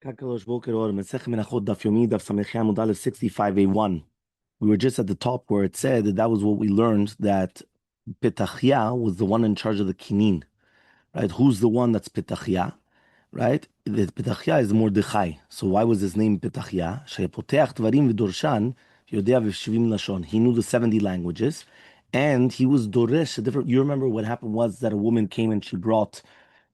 Kakalosh Boker Or, Masechet Menahot Daf Yomi Daf Samechei Amud Aleph 65a1. We were just at the top where it said that was what we learned, that Petachia was the one in charge of the kinin, right? Who's the one that's Petachia, right? The Petachia is Mordechai. So why was his name Petachia? Shepoteach Dvarim v'Dorshan Yodea v'Shivim Lashon. He knew the 70 languages, and he was Doresh. You remember what happened was that a woman came and she brought.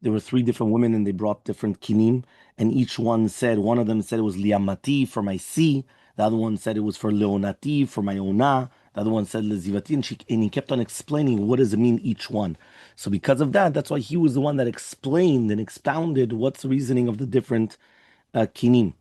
There were three different women, and they brought different kinim, and each one said, one of them said it was liamati for my sea, the other one said it was for leonati for my ona, the other one said lezivati, and he kept on explaining what does it mean each one. So because of that, that's why he was the one that explained and expounded what's the reasoning of the different kinim.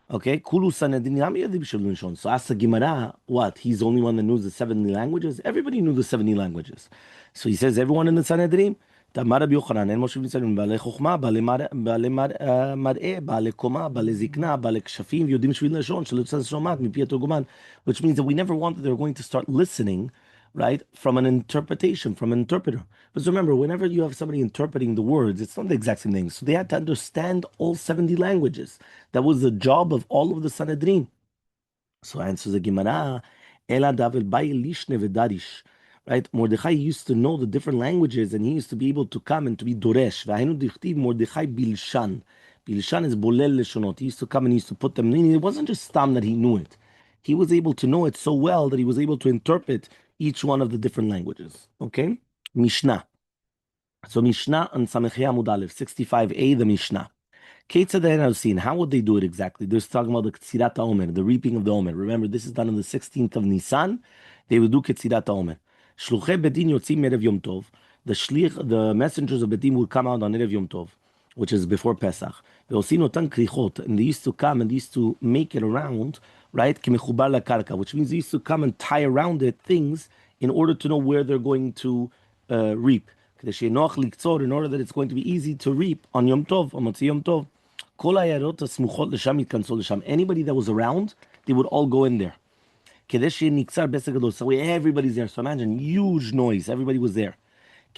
Okay, Kulu Sanhedrin. So ask the Gemara, what? He's the only one that knows the 70 languages? Everybody knew the 70 languages. So he says, everyone in the Sanhedrin, Tamar Rabbi Yochanan, En Moshe V'Nisanim, Baalei Chochma, Baalei Mar'eh, Baalei Koma, Baalei Zikna, Baalei Kshafim, Yodim Shvil Lashon, Shelo Yitzas Shomat, Mipi Turguman, which means that we never wanted they were going to start listening, right, from an interpretation, from an interpreter. Because remember, whenever you have somebody interpreting the words, it's not the exact same thing. So they had to understand all 70 languages. That was the job of all of the Sanhedrin. So answers the Gemara, Ela Davel Bay Lishne Vedarish. Right? Mordechai used to know the different languages, and he used to be able to come and to be Doresh. V'hainu dichtiv Mordechai Bilshan. Bilshan is Bolel Leshonot. He used to come and he used to put them in. It wasn't just Stam that he knew it. He was able to know it so well that he was able to interpret each one of the different languages. Okay? Mishnah. So Mishnah on Samechei Amud Aleph, 65a, the Mishnah. How would they do it exactly? They're talking about the Ketzirat HaOmer, the reaping of the Omer. Remember, this is done on the 16th of Nisan. They would do Ketzirat HaOmer. Shluchei Bedin yotzim erev Yom Tov. The messengers of Bedin would come out on erev Yom Tov, which is before Pesach. And they used to come and they used to make it around, right? Which means they used to come and tie around it things in order to know where they're going to reap. In order that it's going to be easy to reap on Yom Tov, on Motzi Yom Tov. Anybody that was around, they would all go in there. So everybody's there. So imagine, huge noise. Everybody was there.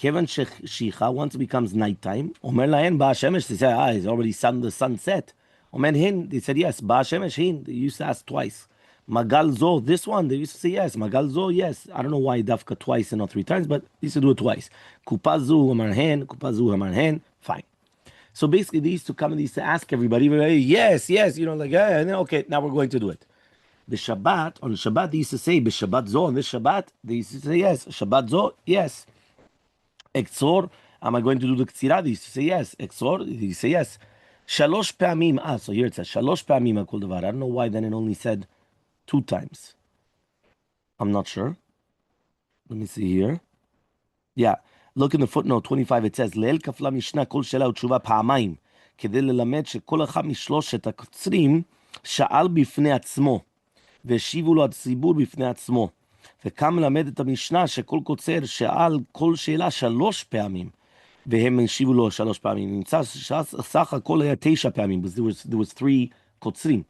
Once it becomes nighttime, they say, it's already the sunset. They said, yes. They used to ask twice. Magal zo, this one, they used to say yes. Magal zo, yes. I don't know why dafka twice and not three times, but they used to do it twice. Kupazu hamarhen, fine. So basically, they used to come and they used to ask everybody, yes, like, okay, now we're going to do it. The Shabbat, on Shabbat, they used to say, B'Shabbat zo, on this Shabbat, they used to say yes. Shabbat zo, yes. Ekzor, am I going to do the Ktsira? They used to say yes. Ekzor, they used to say yes. Shalosh pe'amim, so here it says, Shalosh pe'amim hakol davar. I don't know why then it only said 2 times. I'm not sure. Let me see here. Yeah, look in the footnote 25, it says, Le'el kafla mishna kol shela u'tshuva pa'amayim, כדי ללמד שכל אחד משלושת הקוצרים שאל בפני עצמו. והשיבו לו הציבור בפני עצמו. וכאן מלמד את המשנה שכל קוצר שאל כל שאלה 3 פעמים, והם השיבו לו 3 פעמים. נמצא סך הכל היה 9 פעמים, because there was 3 קוצרים.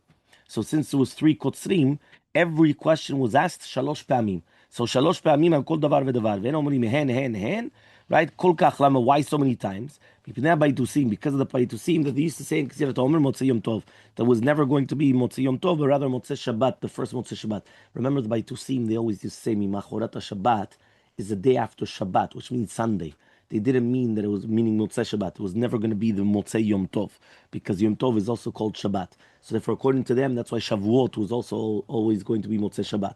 So since there was 3 קוצרים, every question was asked 3 פעמים. So 3 פעמים על כל דבר ודבר. ואין אומרים הן, right? כל כך, למה? Why so many times? מפני הביתוסים, because of the ביתוסים that they used to say in Ketzirat HaOmer Motzei Yom Tov, that was never going to be Motzei Yom Tov, but rather Motzei Shabbat, the first Motzei Shabbat. Remember the ביתוסים, they always used to say, Mimachorat HaShabbat is the day after Shabbat, which means Sunday. They didn't mean that it was meaning Motzei Shabbat. It was never going to be the Motzei Yom Tov, because Yom Tov is also called Shabbat. So therefore, according to them, that's why Shavuot was also always going to be Motzei Shabbat.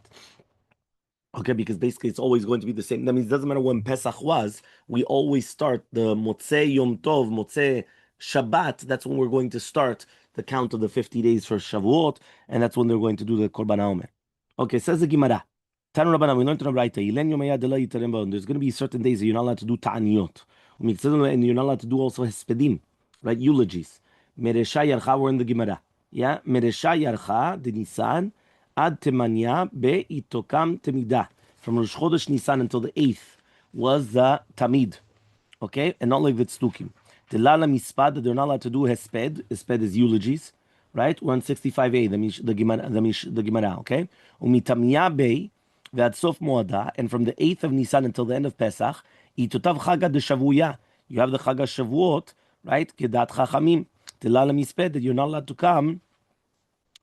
Okay, because basically it's always going to be the same. That means it doesn't matter when Pesach was, we always start the Motzei Yom Tov, Motzei Shabbat. That's when we're going to start the count of the 50 days for Shavuot, and that's when they're going to do the Korban HaOmer. Okay, says the Gemara. Tanu Rabbanan, we learned in the Braita, there's going to be certain days that you're not allowed to do ta'aniyot. And you're not allowed to do also hespedim, right? Eulogies. Meresha Yarcha, we're in the Gemara. Yeah, Meresha Yarcha, the Nisan, Ad Temanya Be'itokam Temida. From Rosh Chodesh Nisan until the 8th was the Tamid. Okay? And not like the Tzdukim. The Lala Mispad, they're not allowed to do Hesped. Hesped is eulogies. Right? 165a, the Gemara. Okay? Umitamya Bei, Ve'ad Sof Moada, and from the 8th of Nisan until the end of Pesach, Itotav Chaga de Shavuya. You have the Chaga Shavuot, right? Kedat Chachamim. Tilala misped, that you're not allowed to come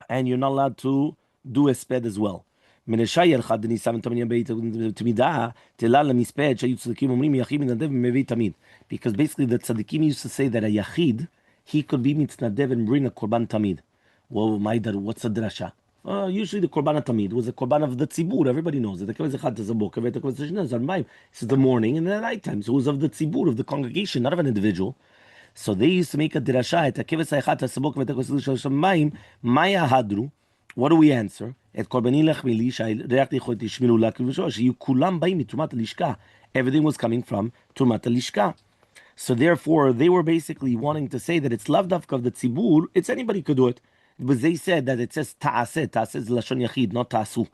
and you're not allowed to do a sped as well. Meneshayel chad nisav tamid beit tmida tilala misped shayu tzadikim omrim yachid mitnadev mevei tamid, because basically the tzadikim used to say that a yachid, he could be mitnadev and bring a korban tamid. Well, what's the drasha? Usually the korban tamid was the korban of the tzibur. Everybody knows it. This is the morning and the night time. So it was of the tzibur, of the congregation, not of an individual. So they used to make a drasha at הכבש האחד הסבוק ואת הכוסות של השמיים. מה יהדרו? What do we answer? את קורבני לחמילי שהריח תיכות תשמירו לה כבשו, שיהיו כולם באים מתרומת הלשכה. Everything was coming from תרומת הלשכה. So therefore they were basically wanting to say that it's lav dafka of the tzibur, it's anybody could do it. But they said that it says ta'aseh, ta'aseh is lashon yachid, not ta'asu.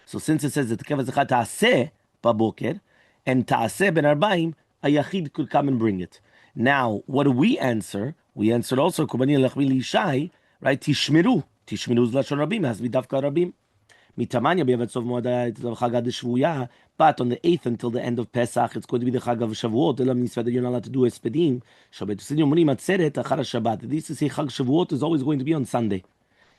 So since it says that הכבש האחד ta'aseh בבוקר, and ta'aseh ben arba'im, a yachid could come and bring it. Now, what do we answer? We answered also, Kubani Lachmi Lishai, right? Tishmiru. Tishmiru is Lashon Rabim, has to be Dafka Rabim. Mitamanya Bevatsov Moada, it's the Chagad Shvuya, but on the 8th until the end of Pesach, it's going to be the Chag of Shavuot. Elam Nisva that you're not allowed to do Espedim. Shabbat Sidim Murim Atzeret, Achar Shabbat. This is say Chag Shavuot is always going to be on Sunday.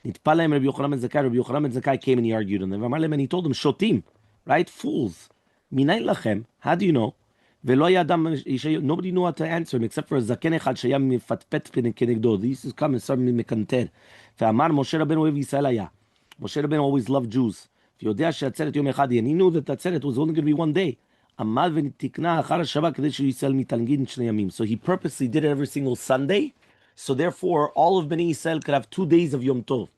Nitpalem Rabbi Yochanan ben Zakkai. Rabbi Yochanan ben Zakkai came and he argued on them. And he told them, Shotim, right? Fools. Minay Lachem, how do you know? Nobody knew how to answer him except for a zaken echad shaya mifatpet kenegdo. He used to come and start mekanter. Ve'amar Moshe Rabbeinu ohev Yisrael haya. Moshe Rabbeinu always loved Jews. V'yodea she'atzeret yom echad, and he knew that the atzeret was only going to be one day. Amad v'nitikna achar Shabbat kedei sheYisrael mitalgid shnei yamim. So he purposely did it every single Sunday. So therefore, all of Bnei Yisrael could have 2 days of Yom Tov.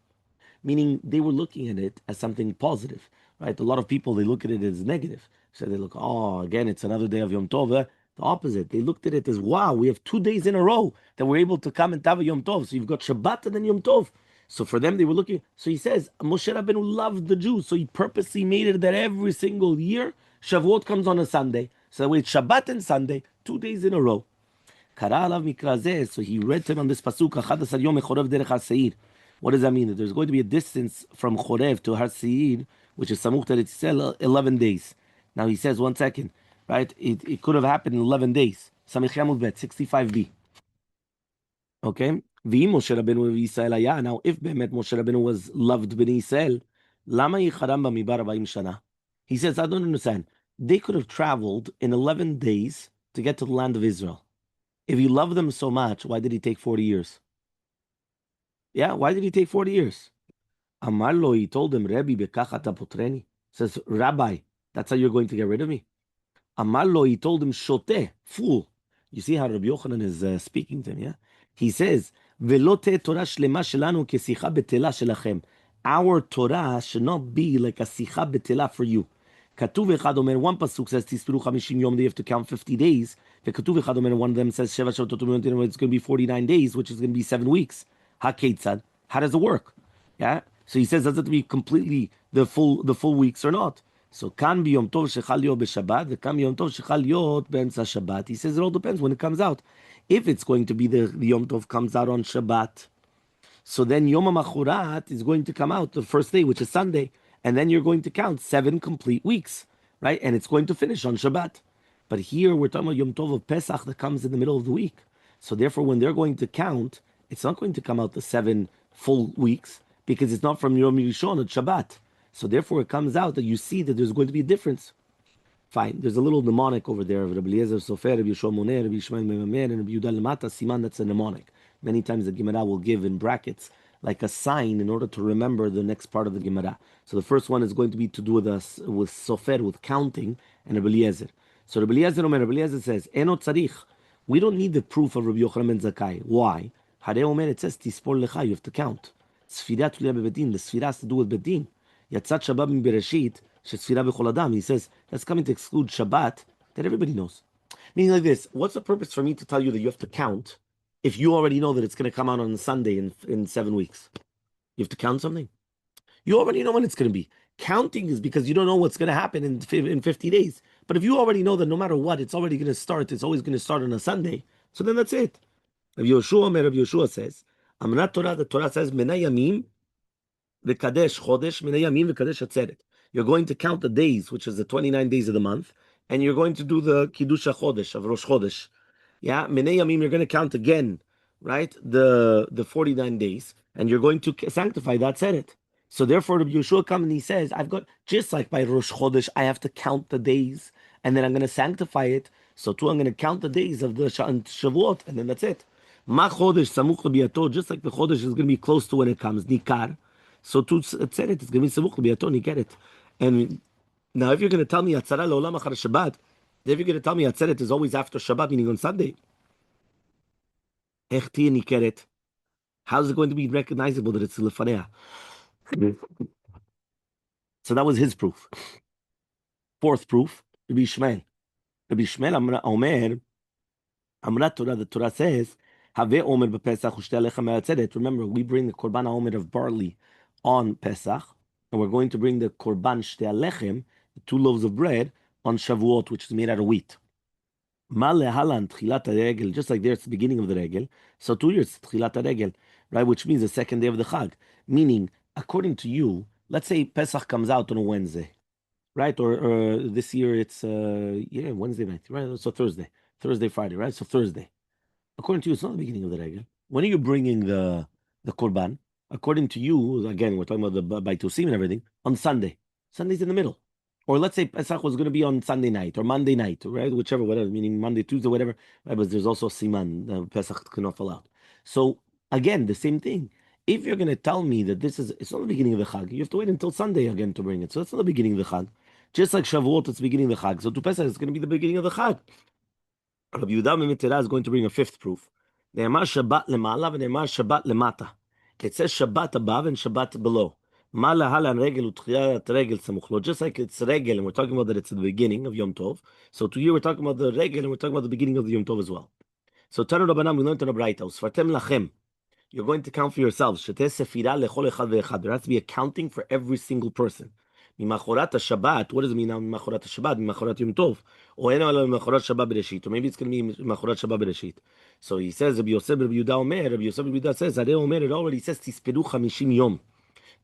Meaning they were looking at it as something positive, right? A lot of people, they look at it as negative. So they look, again, it's another day of Yom Tov. The opposite. They looked at it as, wow, we have 2 days in a row that we're able to come and have a Yom Tov. So you've got Shabbat and then Yom Tov. So for them, they were looking. So he says, Moshe Rabbeinu loved the Jews. So he purposely made it that every single year, Shavuot comes on a Sunday. So that way it's Shabbat and Sunday, 2 days in a row. Kara alav mikra zeh. So he read to him on this pasuk, 11 yom mechorev derech har-seir. What does that mean? That there's going to be a distance from Chorev to Har-Seir, which is Samuch Eretz Yisrael, 11 days. Now he says, 1 second, right? It could have happened in 11 days. Samich Yamud Bet, 65b. Okay? V'im Moshe Rabbeinu v'Yisrael haya. Now, if Be'emet Moshe Rabbeinu was loved B'nai Yisrael, lama yicharam b'midbar 40 shana? He says, I don't understand. They could have traveled in 11 days to get to the land of Israel. If he loved them so much, why did he take 40 years? Yeah, why did he take 40 years? Amar lo, he told him, Rabbi, bekach ata potreni. Says, Rabbi, that's how you're going to get rid of me. Amar lo, he told him, shoteh, fool. You see how Rabbi Yochanan is speaking to him, yeah? He says, Velo te Torah shlema shelanu kesicha betela shelachem. Our Torah should not be like a sicha betela for you. Katuv echad omer, one pasuk says, Tispiru 50 yom, they have to count 50 days. Vekatuv echad omer, one of them says, Sheva Shavuot U'Yom, it's going to be 49 days, which is going to be 7 weeks. HaKeitzad, how does it work? Yeah? So he says, does it be completely the full weeks or not? So kan biyom tov shechal yot b'Shabbat, the kan biyom tov shechal yot be'emtza Shabbat. He says it all depends when it comes out. If it's going to be the Yom Tov comes out on Shabbat, so then Yom HaMachurat is going to come out the first day, which is Sunday, and then you're going to count 7 complete weeks, right? And it's going to finish on Shabbat. But here we're talking about Yom Tov of Pesach that comes in the middle of the week. So therefore, when they're going to count, it's not going to come out the 7 full weeks because it's not from Yom Rishon at Shabbat. So therefore, it comes out that you see that there's going to be a difference. Fine. There's a little mnemonic over there of Rabbi Eliezer Sofer, Rabbi Yeshua Moneh, Rabbi Yishmael Meimamer, and Rabbi Yudah Lamata Siman. That's a mnemonic. Many times the Gemara will give in brackets like a sign in order to remember the next part of the Gemara. So the first one is going to be to do with Sofer, with counting, and Rabbi Eliezer. So Rabbi Eliezer says, Eno tzarich. We don't need the proof of Rabbi Yochanan ben Zakkai. Why? Harei Omer, it says, Tispor lecha, you have to count. Sfira tulia bebedin. The sfira has to do with bedin. Yatzat Shabbat min Bereshit, shesfira bechol adam. He says, that's coming to exclude Shabbat, that everybody knows. Meaning like this, what's the purpose for me to tell you that you have to count if you already know that it's going to come out on Sunday in 7 weeks? You have to count something. You already know when it's going to be. Counting is because you don't know what's going to happen in 50 days. But if you already know that no matter what, it's already going to start, it's always going to start on a Sunday, so then that's it. Rabbi Yoshua says, Amnat Torah, the Torah says, Menay Yamim, v'kadesh chodesh, Menay Yamim, v'kadesh atzeret. You're going to count the days, which is the 29 days of the month, and you're going to do the Kiddush HaChodesh, of Rosh Chodesh. Yeah, Menay Yamim, you're going to count again right? The 49 days, and you're going to sanctify that seret. So therefore, Rabbi Yeshua comes and he says, I've got, just like by Rosh Chodesh, I have to count the days, and then I'm going to sanctify it. So too, I'm going to count the days of the Shavuot, and then that's it. Ma Chodesh samuch lebiato, just like the Chodesh is going to be close to when it comes, Nikar. So too, seret is going to be samuch lebiato, Nikeret. And now, if you're going to tell me Atzara leolam achar Shabbat, if you're going to tell me Atzeret is always after Shabbat, meaning on Sunday, איך תהיה ניכרת? How is it going to be recognizable that it's lefanea? So that was his proof. Fourth proof, Rabbi Shmuel. Rabbi Shmuel Omer, Amrat Torah, the Torah says, Have Omer b'Pesach u'shtei alecha me'atzeret. Remember, we bring the Korban Omer of barley on Pesach, and we're going to bring the Korban Shtei Alechem, the 2 loaves of bread, on Shavuot, which is made out of wheat. Halan tchilat regel, just like there it's the beginning of the regel. So 2 years tchilat regel, right? Which means the second day of the Chag. Meaning, according to you, let's say Pesach comes out on a Wednesday, right? Or this year it's Wednesday night, right? So Thursday, Friday, right? So Thursday. According to you, it's not the beginning of the regel. When are you bringing the korban? According to you, again, we're talking about the baitusim and everything on Sunday. Sunday's in the middle. Or let's say Pesach was going to be on Sunday night or Monday night, right? Whichever, whatever, meaning Monday, Tuesday, whatever. Right? But there's also Siman, Pesach cannot fall out. So again, the same thing. If you're going to tell me that it's not the beginning of the Chag, you have to wait until Sunday again to bring it. So it's not the beginning of the Chag. Just like Shavuot, it's the beginning of the Chag. So to Pesach, it's going to be the beginning of the Chag. Rabbi Yehuda Memitera is going to bring a fifth proof. Ne'emar Shabbat lema'ala v'ne'emar Shabbat lemata. It says Shabbat above and Shabbat below. Mala halan regel utchiyat regel samuchlo. Just like it's regel, and we're talking about that it's the beginning of Yom Tov. So to you, we're talking about the regel, and we're talking about the beginning of the Yom Tov as well. So Tanu Rabbanan, we learned in the Braita, Usfartem lachem. You're going to count for yourselves. There has to be accounting for every single person. Mimachorat Shabbat. What does it mean now? Mimachorat Shabbat. Mimachorat Yom Tov. Or Mimachorat Shabbat Bereshit. Or maybe it's going to be Mimachorat Shabbat Bereshit. So he says, Rabbi Yosef, Rabbi Yehuda Omer. Rabbi Yosef, Rabbi Yehuda says, Arei Omer. It already says, Tisperu 50 yom.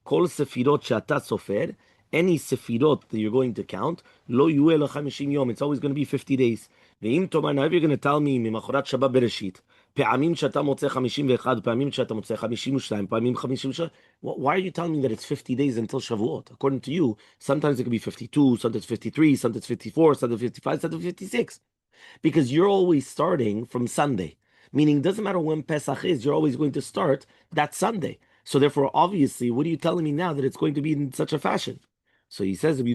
Kol sefirot she'ata sofer. Any sefirot that you're going to count, lo yueh lo 50 yom. It's always going to be 50 days. Ve'im tomar. Now if you're going to tell me Mimachorat Shabbat Bereshit. פעמים שאתה מוצא 51, פעמים שאתה מוצא 52, פעמים 53. Why are you telling me that it's 50 days until Shavuot? According to you, sometimes it could be 52, sometimes 53, sometimes 54, sometimes 55, sometimes 56. Because you're always starting from Sunday. Meaning, it doesn't matter when Pesach is, you're always going to start that Sunday. So therefore, obviously, what are you telling me now that it's going to be in such a fashion? So he says, this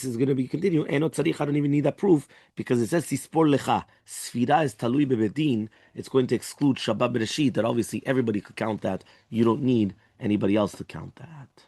is going to be continued. I don't even need that proof because it says, Sispor lecha. Sfira is talui bebedin. It's going to exclude Shabbat Bereshit, that obviously everybody could count that. You don't need anybody else to count that.